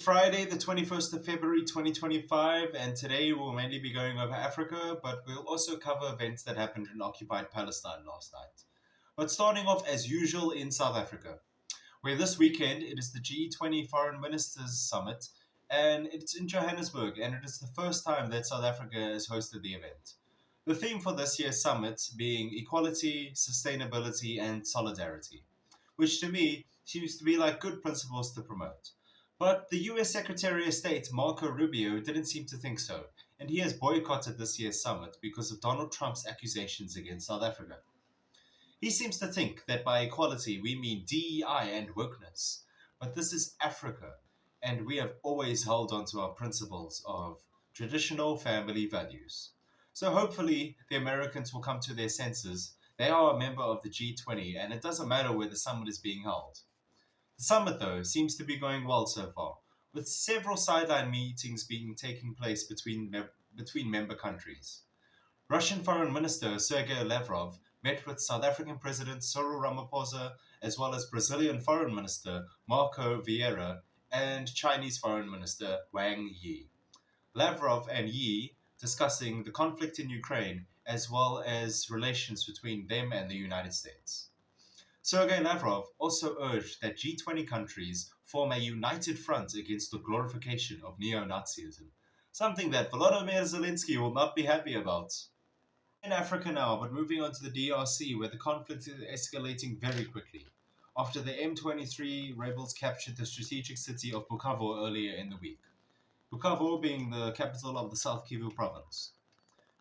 Friday, the 21st of February 2025, and today we'll mainly be going over Africa, but we'll also cover events that happened in occupied Palestine last night. But starting off as usual in South Africa, where this weekend it is the G20 Foreign Ministers Summit, and it's in Johannesburg, and it is the first time that South Africa has hosted the event. The theme for this year's summit being equality, sustainability, and solidarity, which to me seems to be like good principles to promote. But the US Secretary of State Marco Rubio didn't seem to think so, and he has boycotted this year's summit because of Donald Trump's accusations against South Africa. He seems to think that by equality we mean DEI and wokeness, but this is Africa, and we have always held on to our principles of traditional family values. So hopefully the Americans will come to their senses. They are a member of the G20, and it doesn't matter where the summit is being held. The summit, though, seems to be going well so far, with several sideline meetings being taking place between member countries. Russian Foreign Minister Sergei Lavrov met with South African President Cyril Ramaphosa, as well as Brazilian Foreign Minister Marco Vieira and Chinese Foreign Minister Wang Yi. Lavrov and Yi discussing the conflict in Ukraine as well as relations between them and the United States. Sergei Lavrov also urged that G20 countries form a united front against the glorification of neo-Nazism, something that Volodymyr Zelensky will not be happy about. In Africa now, but moving on to the DRC, where the conflict is escalating very quickly, after the M23 rebels captured the strategic city of Bukavu earlier in the week. Bukavu being the capital of the South Kivu province.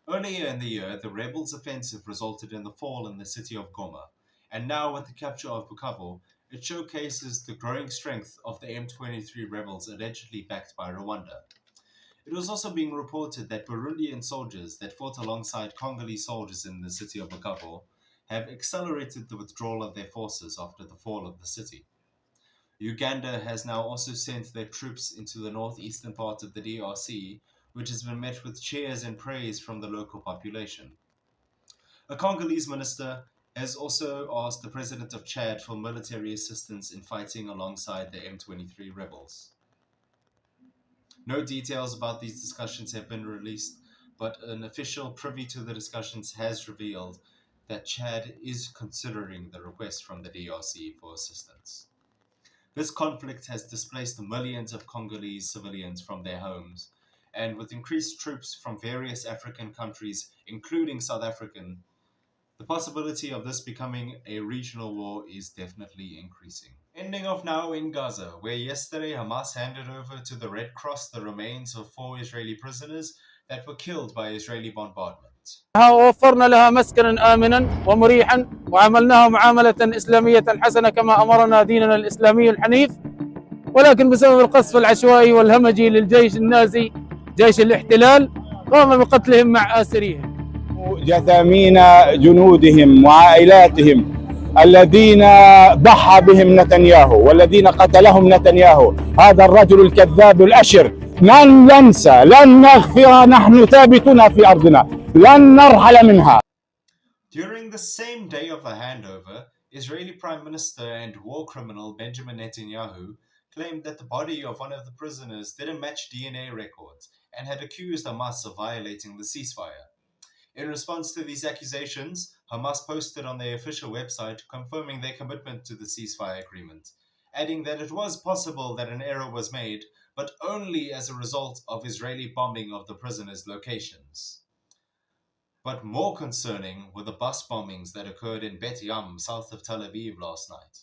Earlier in the year, the rebels' offensive resulted in the fall in the city of Goma, and now with the capture of Bukavu, it showcases the growing strength of the M23 rebels allegedly backed by Rwanda. It was also being reported that Burundian soldiers that fought alongside Congolese soldiers in the city of Bukavu have accelerated the withdrawal of their forces after the fall of the city. Uganda has now also sent their troops into the northeastern part of the DRC, which has been met with cheers and praise from the local population. A Congolese minister has also asked the president of Chad for military assistance in fighting alongside the M23 rebels. No details about these discussions have been released, but an official privy to the discussions has revealed that Chad is considering the request from the DRC for assistance. This conflict has displaced millions of Congolese civilians from their homes, and with increased troops from various African countries, including South African, the possibility of this becoming a regional war is definitely increasing. Ending off now in Gaza, where yesterday Hamas handed over to the Red Cross the remains of 4 Israeli prisoners that were killed by Israeli bombardment. وفرنا لها مسكنا آمنا ومريحا وعملناها معاملة إسلامية حسنة كما أمرنا ديننا الإسلامي الحنيف، ولكن بسبب القصف العشوائي والهمجي للجيش النازي جيش الاحتلال قام بقتلهم مع آسريهم. جثامين جنودهم وعائلاتهم الذين ضحى بهم نتنياهو والذين قتلهم نتنياهو، هذا الرجل الكذاب الأشر لن ننسى، لن نغفر، نحن ثابتون في أرضنا، لن نرحل منها. During the same day of the handover, Israeli Prime Minister and war criminal Benjamin Netanyahu claimed that the body of one of the prisoners didn't match DNA records and had accused Hamas of violating the ceasefire. In response to these accusations, Hamas posted on their official website confirming their commitment to the ceasefire agreement, adding that it was possible that an error was made, but only as a result of Israeli bombing of the prisoners' locations. But more concerning were the bus bombings that occurred in Bet Yam, south of Tel Aviv last night.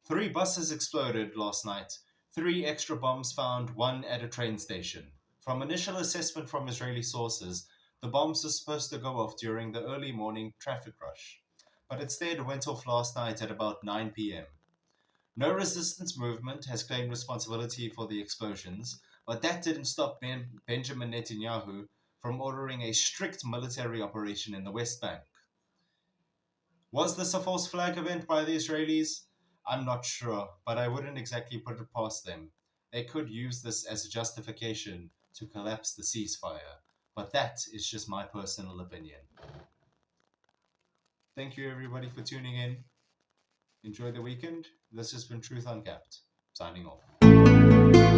3 buses exploded last night, 3 extra bombs found, 1 at a train station. From initial assessment from Israeli sources, the bombs were supposed to go off during the early morning traffic rush, but instead went off last night at about 9 p.m. No resistance movement has claimed responsibility for the explosions, but that didn't stop Benjamin Netanyahu from ordering a strict military operation in the West Bank. Was this a false flag event by the Israelis? I'm not sure, but I wouldn't exactly put it past them. They could use this as a justification to collapse the ceasefire, but that is just my personal opinion. Thank you everybody for tuning in. Enjoy the weekend. This has been Truth Uncapped, signing off.